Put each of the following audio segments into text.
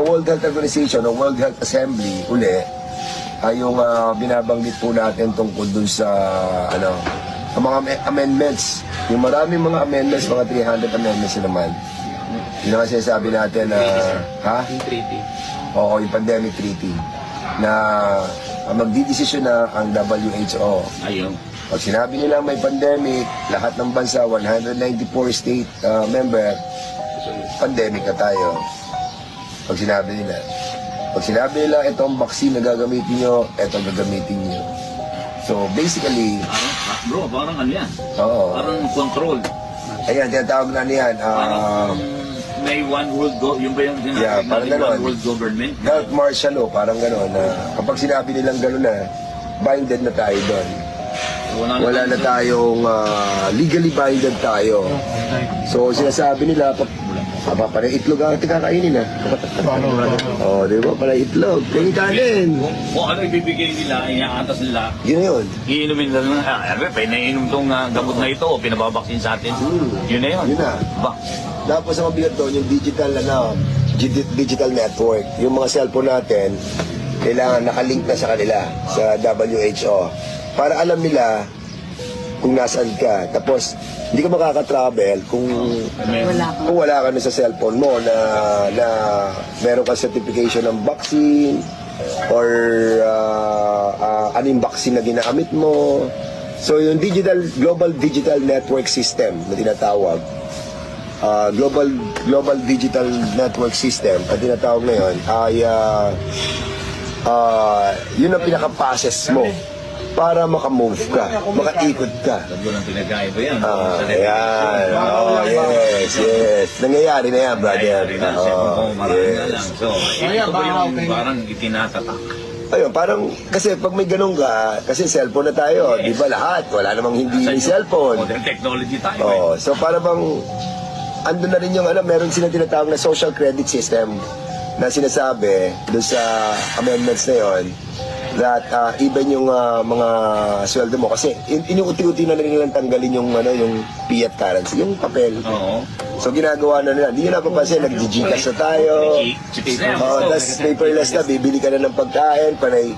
World Health Organization o World Health Assembly uli ay yung binabanggit po natin tungkol dun sa ang mga amendments. Yung maraming mga amendments, mga 300 amendments naman. Yun ang sinasabi natin na Yung treaty. Oo, yung pandemic treaty na magdidesisyon na ang WHO. Ayun. Pag sinabi nila may pandemic, lahat ng bansa, 194 state member, pandemic na tayo. Pag sinabi nila itong vaccine na gagamitin nyo, itong gagamitin nyo. So basically, Parang ano yan? Oo. Parang control. Ayan, tinatawag na niyan. May one world yung ba yung Yeah, parang ganon. one world government? Health martial law, parang gano'n. Kapag sinabi nilang gano'n na, binded na tayo doon. Wala na tayong legally binded tayo. So sinasabi nila, panay itlog ang kakainin Oh, di ba? Panay itlog. Kainin kanin. Kung ano ibibigay nila, iaatas nila. Yun na yun. Iinumin nila na, pinainom tong gamot na ito o pinababaksin sa atin. Yun na yun. Yun na. Ba? Tapos ang mabigat doon, yung digital network. Yung mga cellphone natin, kailangan nakalink na sa kanila, sa WHO. Para alam nila kung nasaan ka. Tapos, hindi ka makaka-travel kung wala ka na sa cellphone mo na meron ka certification ng vaccine or anong vaccine na ginamit mo. So, yung global digital network system na tinatawag, global digital network system ang tinatawag na yun ay yun ang pinaka-passes mo para makamove ka, makaikot ka. Tatlo ng pinagkaiba yan. Ayan. Yes. Nangyayari na yan, brother. Marami na lang. So, ito ba yung parang itinatatak? Ayun, parang, kasi pag may ganun ka, kasi cellphone na tayo, di ba lahat? Wala namang hindi cellphone. Modern technology tayo. So para bang andun na rin yung meron silang tinatawag na social credit system na sinasabi doon sa amendments na yon that even yung mga sweldo mo kasi inuuti-uti na rin nilang tanggalin yung yung fiat currency, yung papel. Oo. So ginagawa na nila. Hindi nyo napapansin, nag-Gcash na tayo. Tapos paperless na, bibili ka na ng pagkain, panay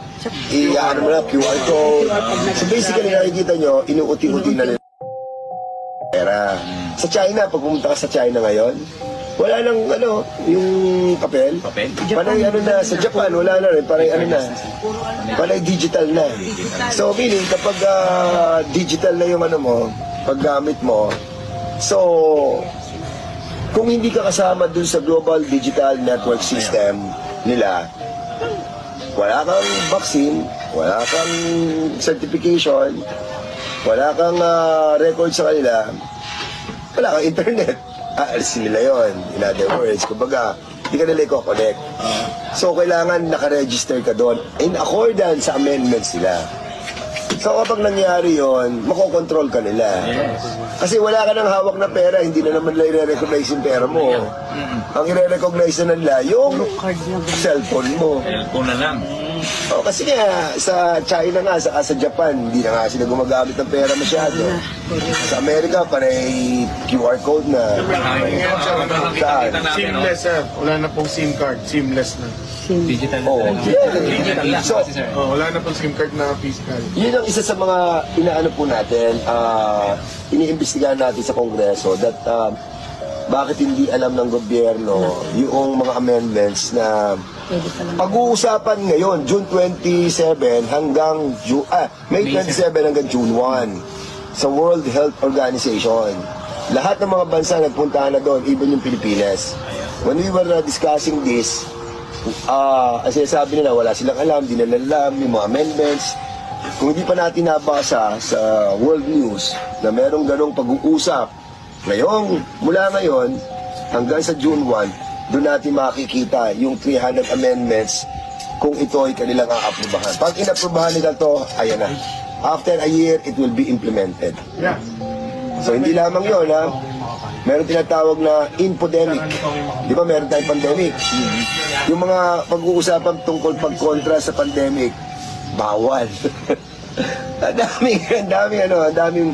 i-ano mo na, QR code. So basically nakikita nyo, inuuti-uti na nila pera. Sa China, pag pumunta ka sa China ngayon, wala nang yung papel. Panay na, sa Japan, wala na rin, panay panay digital na. So meaning, kapag digital na yung mo, paggamit mo, so kung hindi ka kasama dun sa global digital network system nila, wala kang vaccine, wala kang certification, wala kang record sa kanila, wala kang internet. Alisin nila yun. In other words, kumbaga, hindi ka nila i-connect. So, kailangan nakaregister ka doon in accordance sa amendments nila. So, kapag nangyari yun, makokontrol ka nila. Kasi wala ka ng hawak na pera, hindi na naman nila i-recognize yung pera mo. Ang i-recognize na nila, yung cellphone mo. Cellphone na lang. Kasi nga, sa China nga, sa Japan, hindi na nga sila gumagamit ng pera masyado. Sa Amerika, panay QR code na. Seamless, sir. Wala na pong SIM card. Seamless na. Digital Digital lang. So, wala na pong SIM card na physical. yun ang isa sa mga inaano po natin, iniimbestigahan natin sa Kongreso that bakit hindi alam ng gobyerno yung mga amendments na pag-uusapan ngayon, June 27 hanggang May 27 hanggang June 1 sa World Health Organization. Lahat ng mga bansa nagpuntahan na doon, even yung Pilipinas. When we were discussing this, kasi sabi nila wala silang alam, di nila alam yung mga amendments. Kung hindi pa natin nabasa sa world news na merong ganong pag-uusap, mula ngayon hanggang sa June 1, doon natin makikita yung 300 amendments kung ito ay kanilang aaprubahan. Pag inaprubahan nila to, ayan na. After a year, it will be implemented. Yeah. So hindi lamang yun, meron tinatawag na infodemic. Di ba meron tayong pandemic? Yung mga pag-uusapan tungkol pagkontra sa pandemic, bawal. ang daming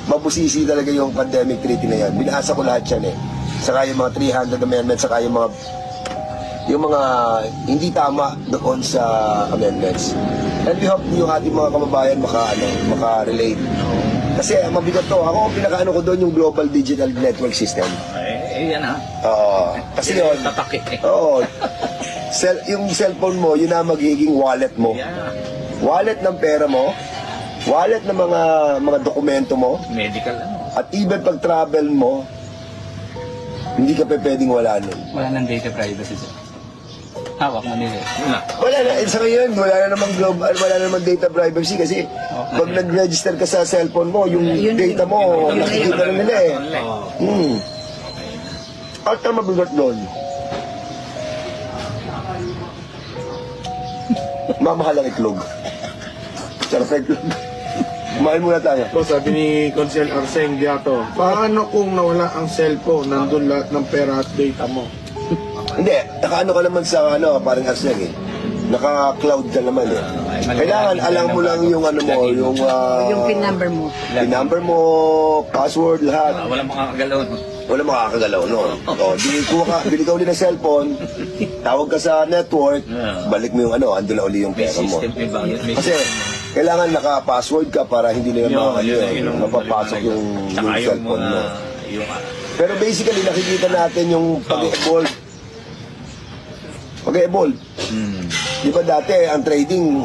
mabusisi talaga yung pandemic treaty na yan. Binasa ko lahat yan Saka yung mga 300 amendments, saka yung mga yung mga hindi tama doon sa amendments. And we hope yung ating mga kababayan maka-relate. Kasi mabigat to. Ako, pinakaano ko doon yung Global Digital Network System. Yan ha. Oo. Kasi yun, Tatakit eh. oo. Yung cellphone mo, yun na magiging wallet mo. Yeah. Wallet ng pera mo, wallet ng mga dokumento mo, Medical at even pag travel mo, hindi ka pa pwedeng wala nun. Wala nang data privacy sir. Hawak mo nila. Na. Wala na, sa ngayon, wala na namang global, wala na namang data privacy kasi pag nag-register ka sa cellphone mo, yung data mo, nakikita na nila eh. At ang mabigat doon, mamahal ang itlog. Sarap ang itlog. Kumain muna tayo. So, sabi ni Consel Arseng Diato, paano kung nawala ang cellphone, nandun lahat ng pera at data mo? Hindi, nakaano ka naman sa parang Arseng eh. Naka-cloud ka naman eh. Kailangan alam mo lang yung ano mo, yung Yung PIN number mo. PIN number mo, password, lahat. Walang makakagalaw. No? Wala makakagalaw, no? O, bili ka uli ng cellphone, tawag ka sa network, balik mo yung andun na uli yung May pera mo. system, may bayad. May Kasi, kailangan naka-password ka para hindi nila mapapasok yung cellphone mo. Pero basically, nakikita natin yung pag-evolve. Pag-evolve. Di ba dati, ang trading,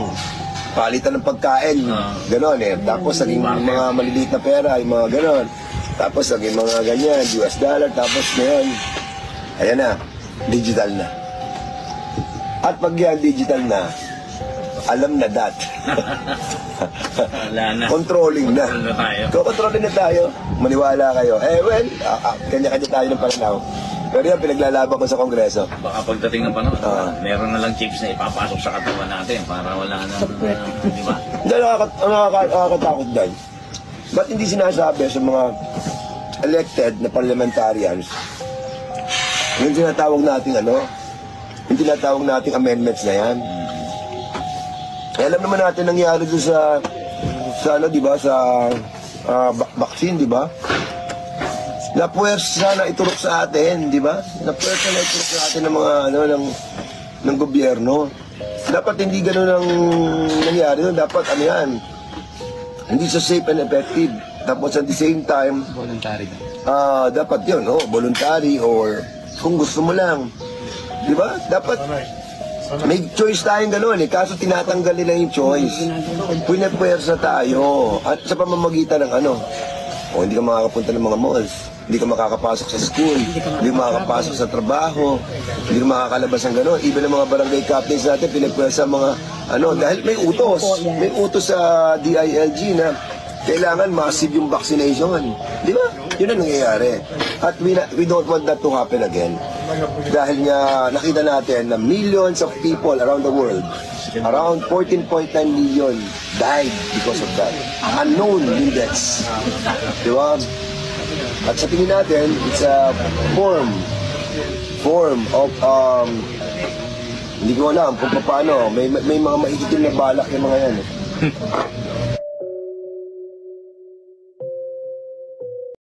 palitan ng pagkain, gano'n eh. Tapos naging mga maliliit na pera, yung mga gano'n. Tapos naging mga ganyan, US dollar, tapos ngayon, ayan na, digital na. At pag yan, digital na, alam na that. Wala na. Controlling na. Control na tayo. Controlling na tayo. Maniwala kayo. Well, kanya-kanya tayo ng pananaw. Pero yan, pinaglalaban ko sa Kongreso. Baka pagdating ng panahon, meron na lang chips na ipapasok sa katawan natin para wala na, di ba? Hindi, nakakatakot dahil. Ba't hindi sinasabi sa mga elected na parliamentarians yung tinatawag nating yung tinatawag nating amendments na yan? Alam naman natin nangyari doon sa di ba, sa vaccine, di ba? Napuwersa na iturok sa atin, di ba? Napuwersa na iturok sa atin ng mga ng gobyerno. Dapat hindi gano'n ang nangyari. Dapat yan, hindi siya safe and effective. Tapos at the same time, Voluntary na. dapat yun, voluntary or kung gusto mo lang. Di ba? Dapat may choice tayong gano'n eh. Kaso tinatanggal nila yung choice. Pinapwersa tayo. At sa pamamagitan ng hindi ka makakapunta ng mga malls. Hindi ka makakapasok sa school. Hindi ka makakapasok sa trabaho. Hindi ka makakalabas ng gano'n. Even ang mga barangay captains natin, pinapwersa mga dahil may utos. May utos sa DILG na kailangan massive yung vaccination. Di ba? Yun ang nangyayari. At we don't want that to happen again. Dahil nga nakita natin na millions of people around the world, around 14.9 million died because of that. Unknown index. Di ba? At sa tingin natin, it's a form of hindi ko alam kung paano. May mga maikitim na balak yung mga yan.